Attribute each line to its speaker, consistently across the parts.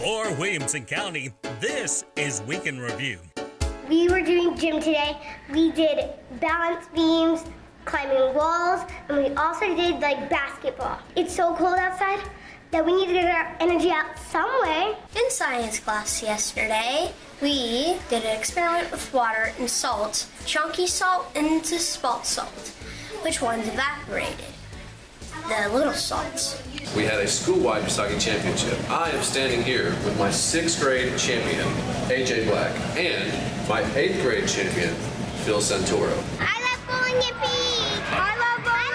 Speaker 1: For Williamson County, this is Week in Review.
Speaker 2: We were doing gym today. We did balance beams, climbing walls, and we also did like basketball. It's so cold outside that we need to get our energy out some way.
Speaker 3: In science class yesterday, we did an experiment with water and salt, chunky salt into spalt salt. Which ones evaporated? The little salts.
Speaker 4: We had a school-wide recycling championship. I am standing here with my 6th grade champion, AJ Black, and my 8th grade champion, Phil Santoro.
Speaker 2: I love bowling, yippee! I love bowling,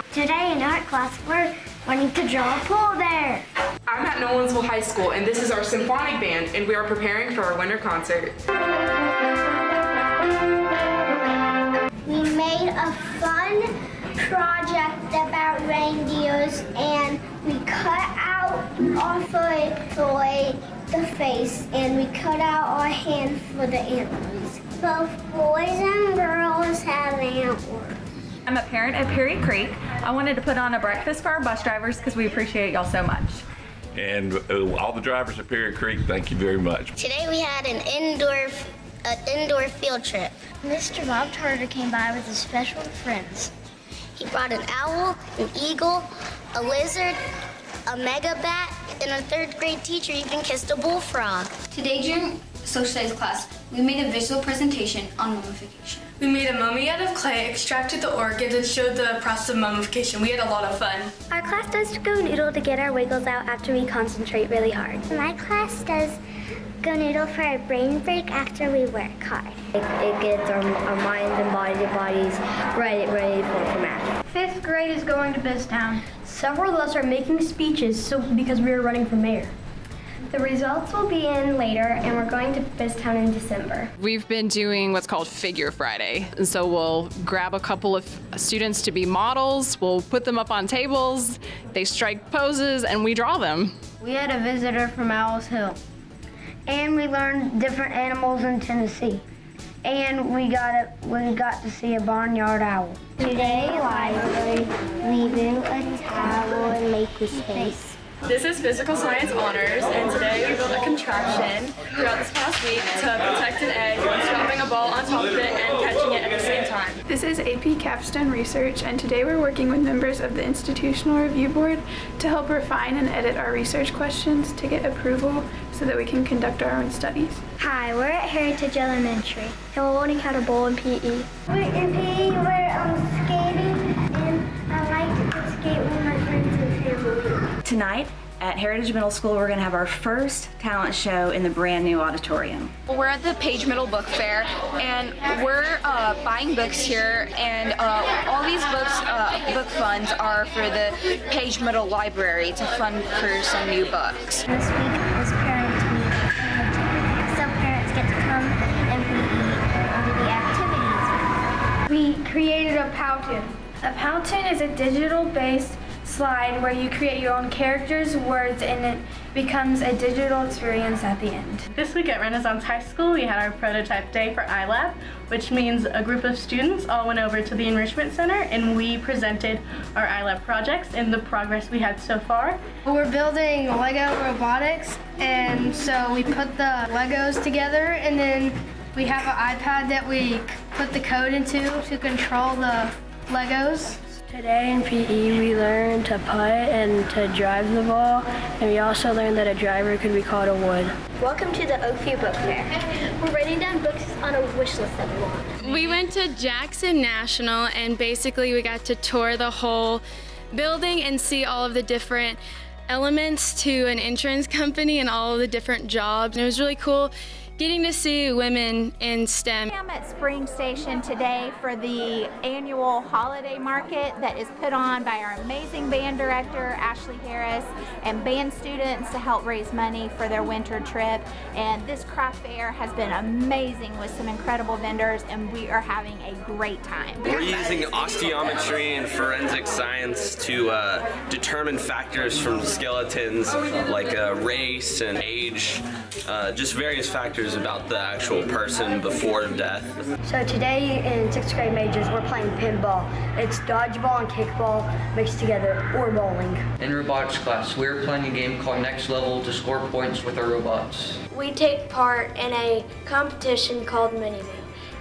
Speaker 2: yippee! Today in art class, we're learning to draw a pool there.
Speaker 5: I'm at Nolensville High School, and this is our symphonic band, and we are preparing for our winter concert.
Speaker 2: We made a fun project about reindeers, and we cut out our foot for the face, and we cut out our hand for the antlers. Both boys and girls have antlers.
Speaker 6: I'm a parent at Perry Creek. I wanted to put on a breakfast for our bus drivers because we appreciate y'all so much.
Speaker 7: And all the drivers at Perry Creek, thank you very much.
Speaker 3: Today we had an indoor field trip.
Speaker 2: Mr. Bob Tarter came by with his special friends.
Speaker 3: He brought an owl, an eagle, a lizard, a mega bat, and a 3rd grade teacher even kissed a bullfrog.
Speaker 8: Today during social studies class, we made a visual presentation on mummification.
Speaker 9: We made a mummy out of clay, extracted the organs, and showed the process of mummification. We had a lot of fun.
Speaker 2: Our class does go noodle to get our wiggles out after we concentrate really hard. My class does go noodle for a brain break after we work hard. It gets our minds and bodies ready for math.
Speaker 10: 5th grade is going to Biztown. Several of us are making speeches because we are running for mayor.
Speaker 2: The results will be in later, and we're going to Biztown in December.
Speaker 11: We've been doing what's called Figure Friday. And so we'll grab a couple of students to be models, we'll put them up on tables, they strike poses, and we draw them.
Speaker 10: We had a visitor from Owl's Hill, and we learned different animals in Tennessee. And we got to see a barnyard owl.
Speaker 2: Today, library, we built a tower and make with space.
Speaker 5: This is Physical Science Honors, and today we built a contraption throughout this past week to protect an egg when dropping a ball on top of it and catching it at the same time.
Speaker 9: This is AP Capstone Research, and today we're working with members of the Institutional Review Board to help refine and edit our research questions to get approval so that we can conduct our own studies.
Speaker 2: Hi, we're at Heritage Elementary, and we're learning how to bowl in PE. We're in PE, we're skating, and I like to skate with my friends and family.
Speaker 6: Tonight at Heritage Middle School, we're going to have our first talent show in the brand new auditorium.
Speaker 8: We're at the Page Middle Book Fair, and we're buying books here, and all these books, book funds are for the Page Middle Library to fund for some new books.
Speaker 2: This week was Parents Week, and some parents get to come and do the activities.
Speaker 10: We created a Powtoon. A Powtoon is a digital-based slide where you create your own characters, words, and it becomes a digital experience at the end.
Speaker 9: This week at Renaissance High School, we had our prototype day for iLab, which means a group of students all went over to the Enrichment Center and we presented our iLab projects and the progress we had so far.
Speaker 10: We're building Lego robotics, and so we put the Legos together, and then we have an iPad that we put the code into to control the Legos.
Speaker 6: Today in PE, we learned to putt and to drive the ball, and we also learned that a driver could be called a wood.
Speaker 2: Welcome to the Oakview Book Fair. We're writing down books on a wish list that we want.
Speaker 9: We went to Jackson National, and basically we got to tour the whole building and see all of the different elements to an insurance company and all of the different jobs. And it was really cool getting to see women in STEM.
Speaker 12: I'm at Spring Station today for the annual holiday market that is put on by our amazing band director, Ashley Harris, and band students to help raise money for their winter trip. And this craft fair has been amazing with some incredible vendors, and we are having a great time.
Speaker 13: We're using osteometry and forensic science to determine factors from skeletons like race and age, just various factors majors about the actual person before death.
Speaker 6: So today in 6th grade majors, we're playing pinball. It's dodgeball and kickball mixed together, or bowling.
Speaker 14: In robotics class, we're playing a game called Next Level to score points with our robots.
Speaker 15: We take part in a competition called Mini Me.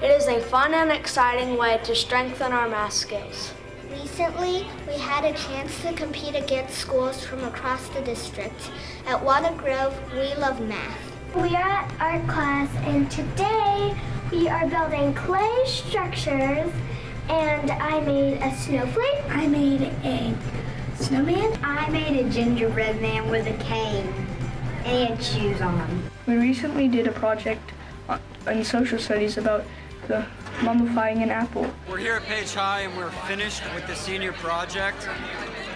Speaker 15: It is a fun and exciting way to strengthen our math skills.
Speaker 2: Recently, we had a chance to compete against schools from across the district. At Water Grove, we love math. We are at art class, and today we are building clay structures, and I made a snowflake. I made a snowman. I made a gingerbread man with a cane, and he had shoes on.
Speaker 16: We recently did a project in social studies about the mummifying an apple.
Speaker 17: We're here at Page High and we're finished with the senior project.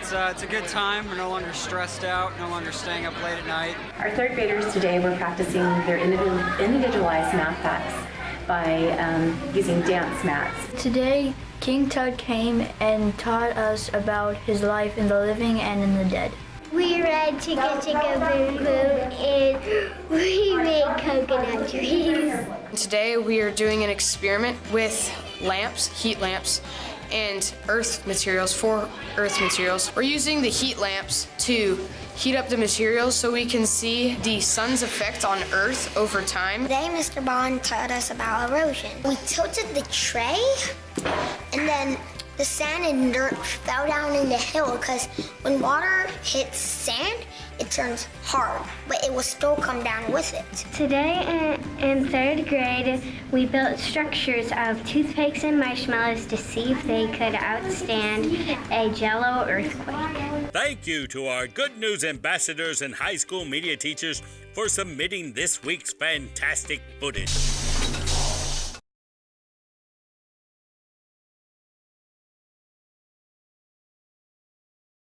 Speaker 17: It's a good time. We're no longer stressed out, no longer staying up late at night.
Speaker 18: Our third graders today were practicing their individualized math facts by using dance mats.
Speaker 6: Today, King Tut came and taught us about his life in the living and in the dead.
Speaker 2: We read Chicka Chicka Boo Boo, and we made coconut trees.
Speaker 19: Today we are doing an experiment with lamps, heat lamps, and earth materials, for earth materials. We're using the heat lamps to heat up the materials so we can see the sun's effect on Earth over time.
Speaker 2: Today, Mr. Bond taught us about erosion. We tilted the tray, and then the sand and dirt fell down in the hill because when water hits sand, it turns hard, but it will still come down with it.
Speaker 20: Today in 3rd grade, we built structures of toothpicks and marshmallows to see if they could outstand a Jello earthquake.
Speaker 1: Thank you to our Good News ambassadors and high school media teachers for submitting this week's fantastic footage.